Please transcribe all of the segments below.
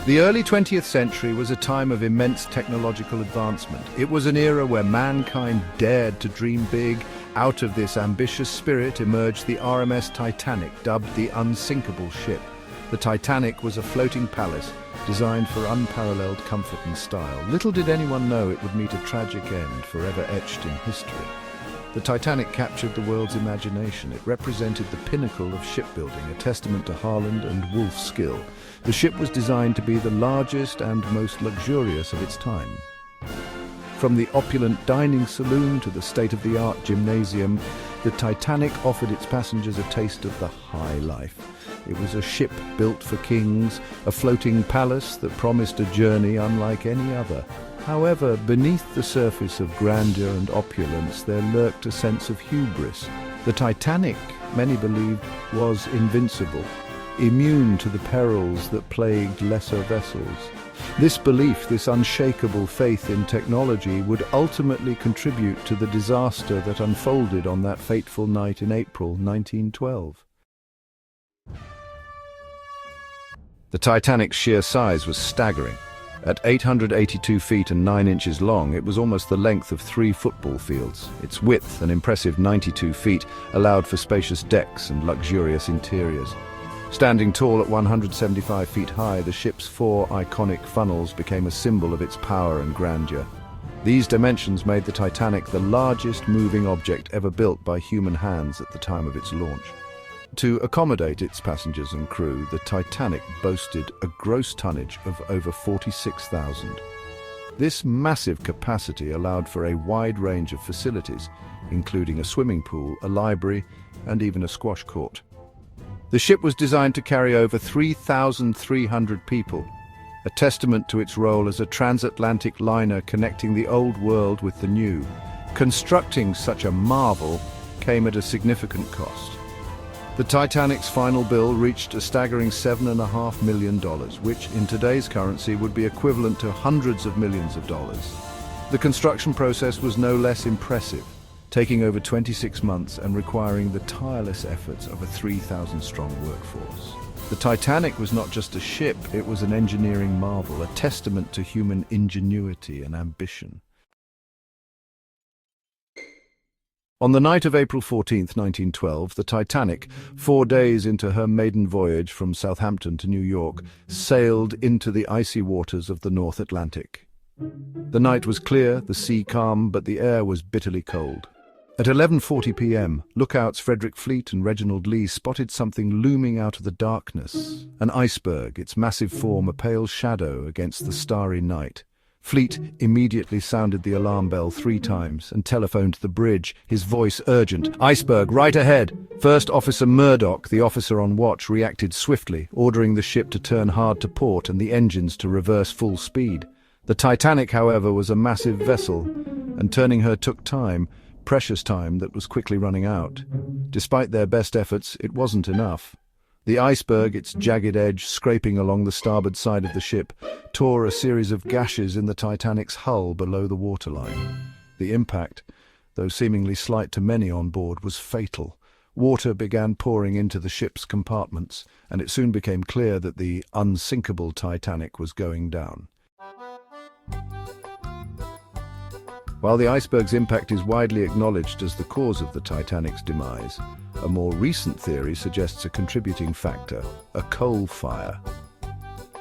The early 20th century was a time of immense technological advancement. It was an era where mankind dared to dream big. Out of this ambitious spirit emerged the RMS Titanic, dubbed the unsinkable ship. The Titanic was a floating palace designed for unparalleled comfort and style. Little did anyone know it would meet a tragic end, forever etched in history. The Titanic captured the world's imagination. It represented the pinnacle of shipbuilding, a testament to Harland and Wolff's skill. The ship was designed to be the largest and most luxurious of its time. From the opulent dining saloon to the state-of-the-art gymnasium, the Titanic offered its passengers a taste of the high life. It was a ship built for kings, a floating palace that promised a journey unlike any other. However, beneath the surface of grandeur and opulence, there lurked a sense of hubris. The Titanic, many believed, was invincible, immune to the perils that plagued lesser vessels. This belief, this unshakable faith in technology, would ultimately contribute to the disaster that unfolded on that fateful night in April 1912. The Titanic's sheer size was staggering. At 882 feet and 9 inches long, it was almost the length of 3 football fields. Its width, an impressive 92 feet, allowed for spacious decks and luxurious interiors. Standing tall at 175 feet high, the ship's 4 iconic funnels became a symbol of its power and grandeur. These dimensions made the Titanic the largest moving object ever built by human hands at the time of its launch. To accommodate its passengers and crew, the Titanic boasted a gross tonnage of over 46,000. This massive capacity allowed for a wide range of facilities, including a swimming pool, a library, and even a squash court. The ship was designed to carry over 3,300 people, a testament to its role as a transatlantic liner connecting the old world with the new. Constructing such a marvel came at a significant cost. The Titanic's final bill reached a staggering $7.5 million, which in today's currency would be equivalent to hundreds of millions of dollars. The construction process was no less impressive, taking over 26 months and requiring the tireless efforts of a 3,000-strong workforce. The Titanic was not just a ship, it was an engineering marvel, a testament to human ingenuity and ambition. On the night of April 14, 1912, the Titanic, 4 days into her maiden voyage from Southampton to New York, sailed into the icy waters of the North Atlantic. The night was clear, the sea calm, but the air was bitterly cold. At 11:40 p.m., lookouts Frederick Fleet and Reginald Lee spotted something looming out of the darkness. An iceberg, its massive form a pale shadow against the starry night. Fleet immediately sounded the alarm bell 3 times and telephoned to the bridge, his voice urgent. "Iceberg, right ahead!" First Officer Murdoch, the officer on watch, reacted swiftly, ordering the ship to turn hard to port and the engines to reverse full speed. The Titanic, however, was a massive vessel, and turning her took time, precious time that was quickly running out. Despite their best efforts, it wasn't enough. The iceberg, its jagged edge scraping along the starboard side of the ship, tore a series of gashes in the Titanic's hull below the waterline. The impact, though seemingly slight to many on board, was fatal. Water began pouring into the ship's compartments, and it soon became clear that the unsinkable Titanic was going down. While the iceberg's impact is widely acknowledged as the cause of the Titanic's demise, a more recent theory suggests a contributing factor: a coal fire.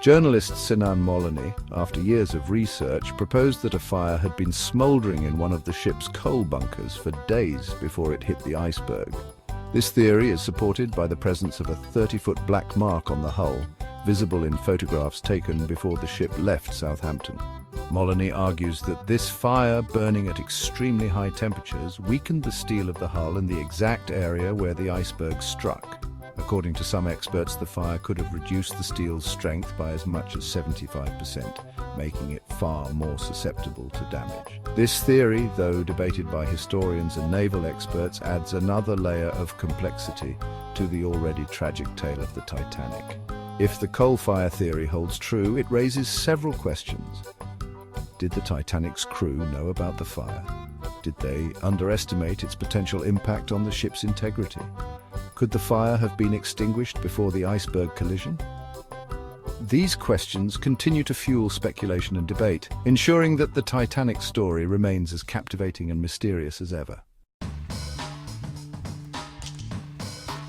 Journalist Sinan Molony, after years of research, proposed that a fire had been smouldering in one of the ship's coal bunkers for days before it hit the iceberg. This theory is supported by the presence of a 30-foot black mark on the hull, visible in photographs taken before the ship left Southampton. Molony argues that this fire, burning at extremely high temperatures, weakened the steel of the hull in the exact area where the iceberg struck. According to some experts, the fire could have reduced the steel's strength by as much as 75%, making it far more susceptible to damage. This theory, though debated by historians and naval experts, adds another layer of complexity to the already tragic tale of the Titanic. If the coal fire theory holds true, it raises several questions. Did the Titanic's crew know about the fire? Did they underestimate its potential impact on the ship's integrity? Could the fire have been extinguished before the iceberg collision? These questions continue to fuel speculation and debate, ensuring that the Titanic story remains as captivating and mysterious as ever.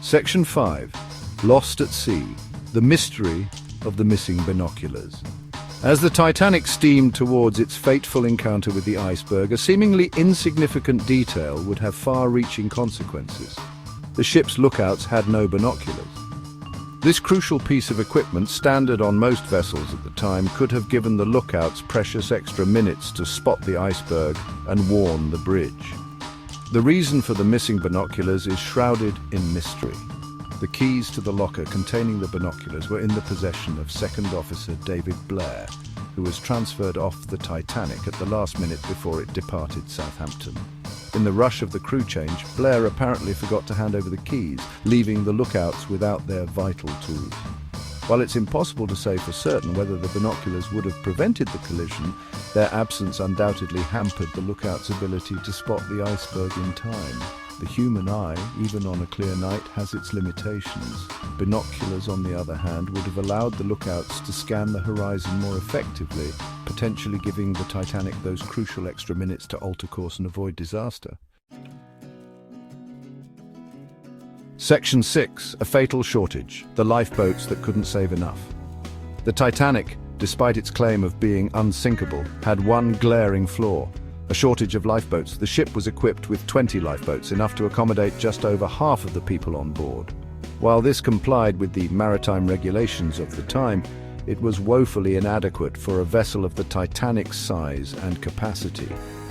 Section 5. Lost at Sea, the mystery of the missing binoculars. As the Titanic steamed towards its fateful encounter with the iceberg, a seemingly insignificant detail would have far-reaching consequences. The ship's lookouts had no binoculars. This crucial piece of equipment, standard on most vessels at the time, could have given the lookouts precious extra minutes to spot the iceberg and warn the bridge. The reason for the missing binoculars is shrouded in mystery. The keys to the locker containing the binoculars were in the possession of Second Officer David Blair, who was transferred off the Titanic at the last minute before it departed Southampton. In the rush of the crew change, Blair apparently forgot to hand over the keys, leaving the lookouts without their vital tools. While it's impossible to say for certain whether the binoculars would have prevented the collision, their absence undoubtedly hampered the lookout's ability to spot the iceberg in time. The human eye, even on a clear night, has its limitations. Binoculars, on the other hand, would have allowed the lookouts to scan the horizon more effectively, potentially giving the Titanic those crucial extra minutes to alter course and avoid disaster. Section 6. A fatal shortage. The lifeboats that couldn't save enough. The Titanic, despite its claim of being unsinkable, had one glaring flaw: a shortage of lifeboats. The ship was equipped with 20 lifeboats, enough to accommodate just over half of the people on board. While this complied with the maritime regulations of the time, it was woefully inadequate for a vessel of the Titanic's size and capacity.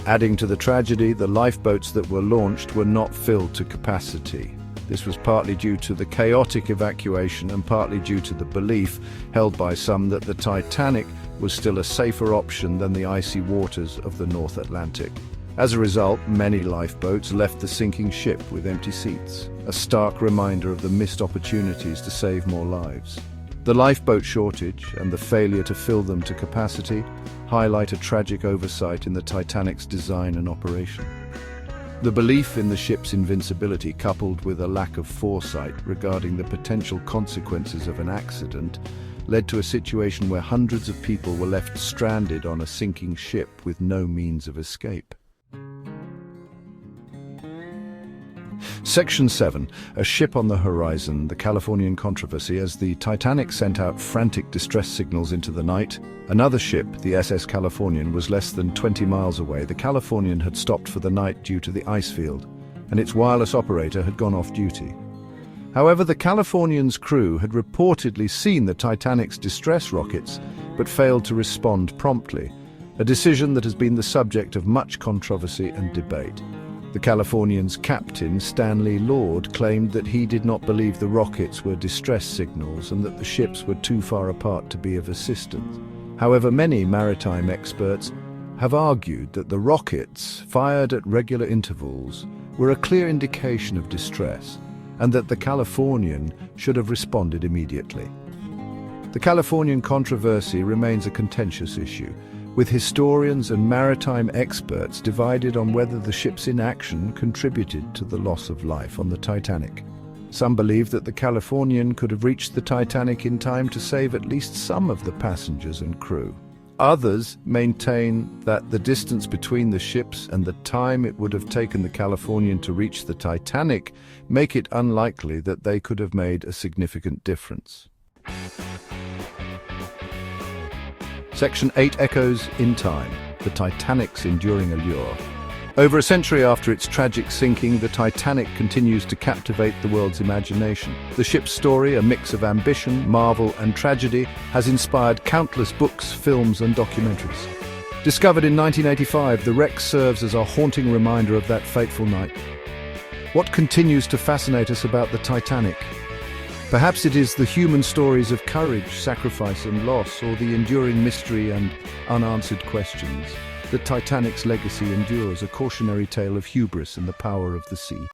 Adding to the tragedy, the lifeboats that were launched were not filled to capacity. This was partly due to the chaotic evacuation and partly due to the belief held by some that the Titanic was still a safer option than the icy waters of the North Atlantic. As a result, many lifeboats left the sinking ship with empty seats, a stark reminder of the missed opportunities to save more lives. The lifeboat shortage and the failure to fill them to capacity highlight a tragic oversight in the Titanic's design and operation. The belief in the ship's invincibility, coupled with a lack of foresight regarding the potential consequences of an accident, led to a situation where hundreds of people were left stranded on a sinking ship with no means of escape. Section 7. A ship on the horizon, the Californian Controversy. As the Titanic sent out frantic distress signals into the night, another ship, the SS Californian, was less than 20 miles away. The Californian had stopped for the night due to the ice field, and its wireless operator had gone off duty. However, the Californian's crew had reportedly seen the Titanic's distress rockets, but failed to respond promptly, a decision that has been the subject of much controversy and debate. The Californian's captain, Stanley Lord, claimed that he did not believe the rockets were distress signals and that the ships were too far apart to be of assistance. However, many maritime experts have argued that the rockets, fired at regular intervals, were a clear indication of distress, and that the Californian should have responded immediately. The Californian controversy remains a contentious issue, with historians and maritime experts divided on whether the ship's inaction contributed to the loss of life on the Titanic. Some believe that the Californian could have reached the Titanic in time to save at least some of the passengers and crew. Others maintain that the distance between the ships and the time it would have taken the Californian to reach the Titanic make it unlikely that they could have made a significant difference. Section 8. Echoes in Time. The Titanic's enduring allure. Over a century after its tragic sinking, the Titanic continues to captivate the world's imagination. The ship's story, a mix of ambition, marvel, and tragedy, has inspired countless books, films, and documentaries. Discovered in 1985, the wreck serves as a haunting reminder of that fateful night. What continues to fascinate us about the Titanic? Perhaps it is the human stories of courage, sacrifice, and loss, or the enduring mystery and unanswered questions. The Titanic's legacy endures, a cautionary tale of hubris and the power of the sea.